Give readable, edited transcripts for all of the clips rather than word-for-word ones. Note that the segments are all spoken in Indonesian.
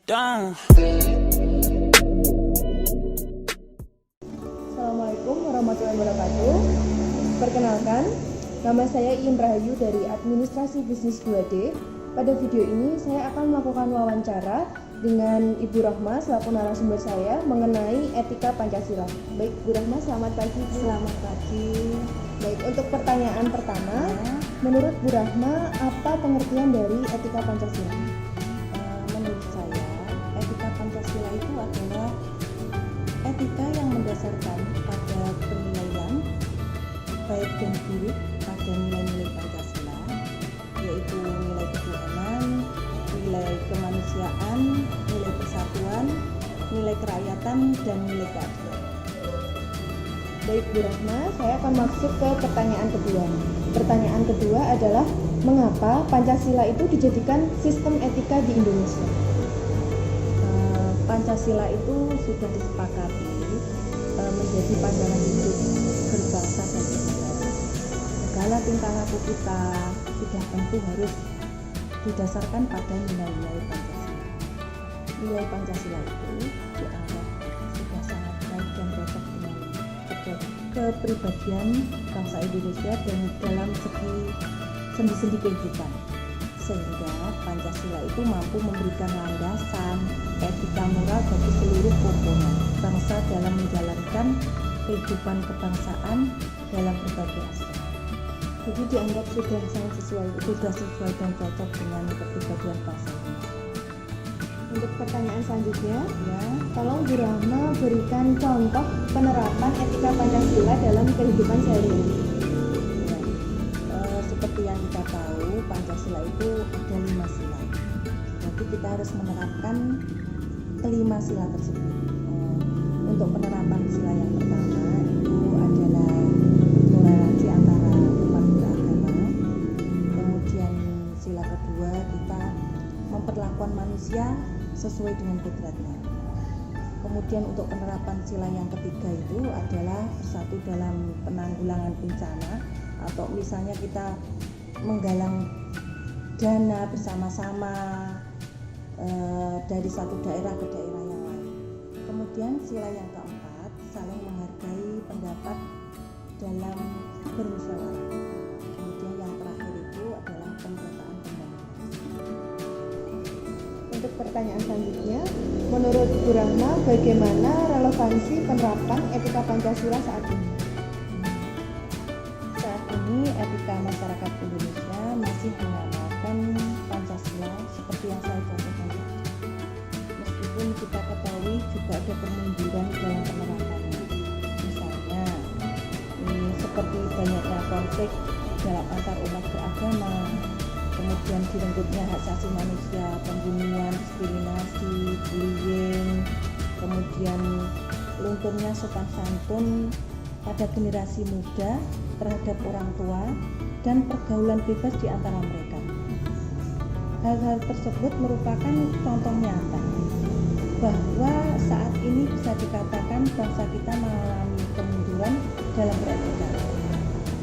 down. Assalamualaikum warahmatullahi wabarakatuh. Perkenalkan, nama saya Iin Rahayu dari Administrasi Bisnis 2D. Pada video ini saya akan melakukan wawancara dengan Ibu Rahma selaku narasumber saya mengenai etika Pancasila. Baik, Bu Rahma, selamat pagi. Selamat pagi. Baik, untuk pertanyaan pertama, menurut Bu Rahma, apa pengertian dari etika Pancasila? Menurut saya, etika Pancasila itu adalah etika yang mendasarkan pada penilaian baik dan buruk pada nilai-nilai Pancasila, yaitu nilai ketuhanan, nilai kemanusiaan, nilai persatuan, nilai kerakyatan, dan nilai keadilan. Baik, Bu Rahma, saya akan masuk ke pertanyaan kedua. Pertanyaan kedua adalah, mengapa Pancasila itu dijadikan sistem etika di Indonesia? Pancasila itu sudah disepakati menjadi pandangan hidup berbangsa dan bernegara. Segala tingkah laku kita sudah tentu harus didasarkan pada nilai-nilai Pancasila. Nilai Pancasila itu dianggap sudah sangat baik dan cocok dengan kepribadian bangsa Indonesia dan dalam segi sendi-sendi kehidupan, sehingga Pancasila itu mampu memberikan landasan etika moral bagi seluruh komponen bangsa dalam menjalankan kehidupan kebangsaan dalam berbagai aspek. Jadi dianggap sudah sangat sesuai dan cocok dengan kepribadian bangsa. Untuk pertanyaan selanjutnya, Ya, tolong Bu Rahma berikan contoh penerapan etika Pancasila dalam kehidupan sehari-hari. seperti yang kita tahu, Pancasila itu ada 5 sila. Jadi kita harus menerapkan kelima sila tersebut. Untuk penerapan sila yang pertama itu adalah toleransi antara umat beragama. Kemudian sila kedua, kita memperlakukan manusia sesuai dengan kodratnya. Kemudian untuk penerapan sila yang ketiga itu adalah bersatu dalam penanggulangan bencana, atau misalnya kita menggalang dana bersama-sama dari satu daerah ke daerah yang lain. Kemudian sila yang keempat, saling menghargai pendapat dalam bermusyawarah. Kemudian yang terakhir itu adalah pemerataan pembangunan. Untuk pertanyaan selanjutnya, menurut Bu Rahma, bagaimana relevansi penerapan etika Pancasila saat ini? Saat ini etika masyarakat Indonesia masih mengamalkan Pancasila seperti yang saya contohkan tadi. Meskipun kita ketahui juga ada kemunduran dalam penerapannya. Misalnya, seperti banyaknya konflik dalam antar umat beragama, kemudian direnggutnya hak asasi manusia, pembunuhan, diskriminasi, bullying, kemudian lunturnya sopan santun pada generasi muda terhadap orang tua, dan pergaulan bebas di antara mereka. Hal-hal tersebut merupakan contoh nyata bahwa saat ini bisa dikatakan bangsa kita mengalami kemunduran dalam beretika.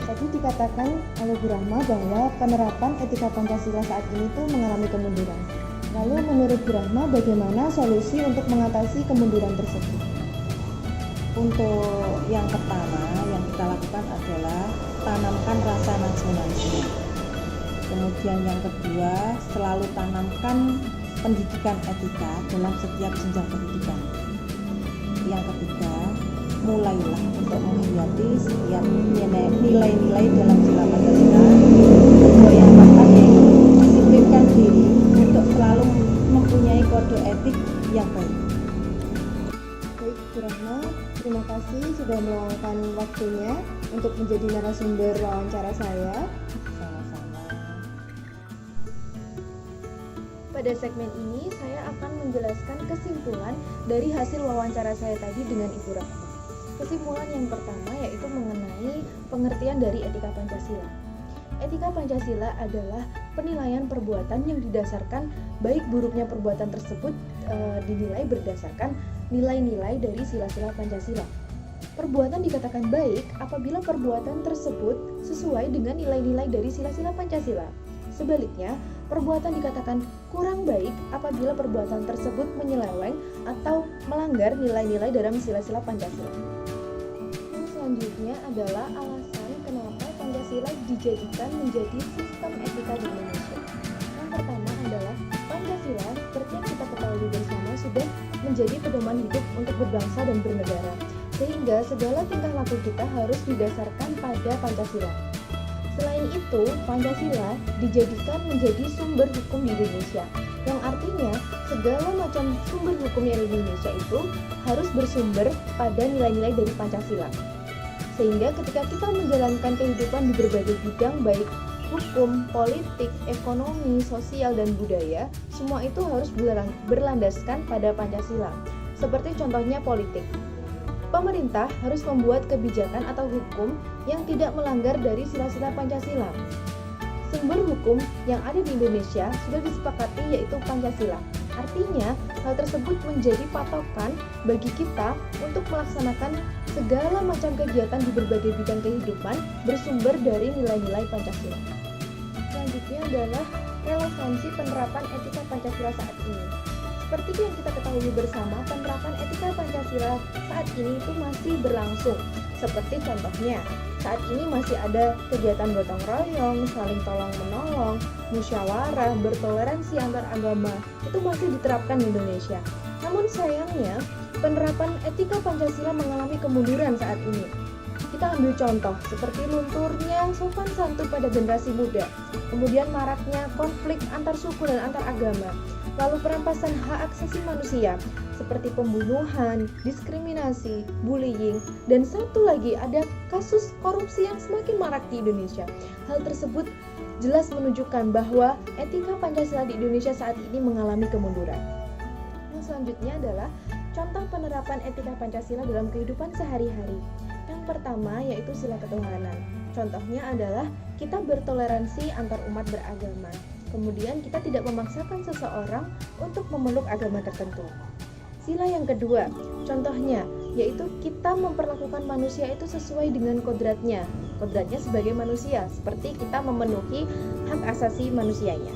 Tadi dikatakan oleh Bu Rahma bahwa penerapan etika Pancasila saat ini tuh mengalami kemunduran. Lalu menurut Bu Rahma, bagaimana solusi untuk mengatasi kemunduran tersebut? Untuk yang pertama yang kita lakukan adalah tanamkan rasa nasionalisme. Kemudian yang kedua, selalu tanamkan pendidikan etika dalam setiap jenjang pendidikan. Yang ketiga, mulailah untuk menghayati setiap nilai-nilai dalam sila Pancasila. Untuk yang keempat, yaitu disiplinkan diri untuk selalu mempunyai kode etik yang baik. Baik, Bu Rahma, terima kasih sudah meluangkan waktunya untuk menjadi narasumber wawancara saya. Sama-sama. Pada segmen ini, saya akan menjelaskan kesimpulan dari hasil wawancara saya tadi dengan Ibu Rahma. Kesimpulan yang pertama yaitu mengenai pengertian dari etika Pancasila. Etika Pancasila adalah penilaian perbuatan yang didasarkan baik buruknya perbuatan tersebut dinilai berdasarkan nilai-nilai dari sila-sila Pancasila. Perbuatan dikatakan baik apabila perbuatan tersebut sesuai dengan nilai-nilai dari sila-sila Pancasila. Sebaliknya, perbuatan dikatakan kurang baik apabila perbuatan tersebut menyeleweng atau melanggar nilai-nilai dalam sila-sila Pancasila. Yang selanjutnya adalah alasan kenapa Pancasila dijadikan menjadi sistem etika di Indonesia. Yang pertama adalah Pancasila seperti yang kita ketahui bersama sudah menjadi pedoman hidup untuk berbangsa dan bernegara, sehingga segala tingkah laku kita harus didasarkan pada Pancasila. Selain itu, Pancasila dijadikan menjadi sumber hukum di Indonesia, yang artinya segala macam sumber hukum yang di Indonesia itu harus bersumber pada nilai-nilai dari Pancasila. Sehingga ketika kita menjalankan kehidupan di berbagai bidang baik hukum, politik, ekonomi, sosial, dan budaya, semua itu harus berlandaskan pada Pancasila. Seperti contohnya politik. Pemerintah harus membuat kebijakan atau hukum yang tidak melanggar dari sila-sila Pancasila. Sumber hukum yang ada di Indonesia sudah disepakati yaitu Pancasila. Artinya, hal tersebut menjadi patokan bagi kita untuk melaksanakan segala macam kegiatan di berbagai bidang kehidupan bersumber dari nilai-nilai Pancasila. Selanjutnya adalah relevansi penerapan etika Pancasila saat ini. Seperti yang kita ketahui bersama, penerapan etika Pancasila saat ini itu masih berlangsung. Seperti contohnya, saat ini masih ada kegiatan gotong royong, saling tolong menolong, musyawarah, bertoleransi antar agama, itu masih diterapkan di Indonesia. Namun sayangnya, penerapan etika Pancasila mengalami kemunduran saat ini. Kita ambil contoh seperti lunturnya sopan santun pada generasi muda, kemudian maraknya konflik antar suku dan antar agama, lalu perampasan hak asasi manusia seperti pembunuhan, diskriminasi, bullying, dan satu lagi ada kasus korupsi yang semakin marak di Indonesia. Hal tersebut jelas menunjukkan bahwa etika Pancasila di Indonesia saat ini mengalami kemunduran. Yang selanjutnya adalah contoh penerapan etika Pancasila dalam kehidupan sehari-hari. Yang pertama yaitu sila ketuhanan. Contohnya adalah kita bertoleransi antar umat beragama. Kemudian kita tidak memaksakan seseorang untuk memeluk agama tertentu. Sila yang kedua, contohnya yaitu kita memperlakukan manusia itu sesuai dengan kodratnya sebagai manusia, seperti kita memenuhi hak asasi manusianya.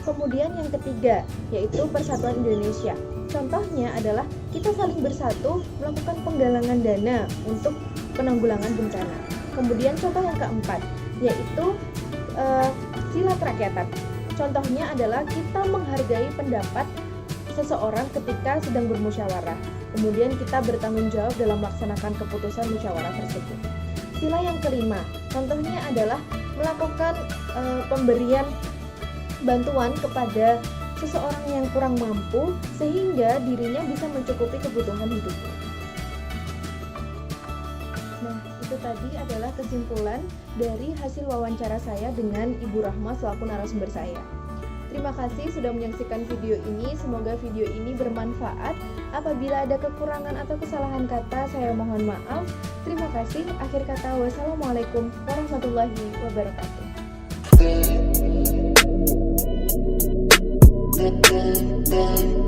Kemudian yang ketiga, yaitu persatuan Indonesia. Contohnya adalah kita saling bersatu melakukan penggalangan dana untuk penanggulangan bencana. Kemudian contoh yang keempat, yaitu sila kerakyatan. Contohnya adalah kita menghargai pendapat seseorang ketika sedang bermusyawarah. Kemudian kita bertanggung jawab dalam melaksanakan keputusan musyawarah tersebut. Sila yang kelima, contohnya adalah melakukan pemberian bantuan kepada seseorang yang kurang mampu sehingga dirinya bisa mencukupi kebutuhan hidupnya. Nah, itu tadi adalah kesimpulan dari hasil wawancara saya dengan Ibu Rahma selaku narasumber saya. Terima kasih sudah menyaksikan video ini. Semoga video ini bermanfaat. Apabila ada kekurangan atau kesalahan kata, saya mohon maaf. Terima kasih. Akhir kata, wassalamualaikum warahmatullahi wabarakatuh.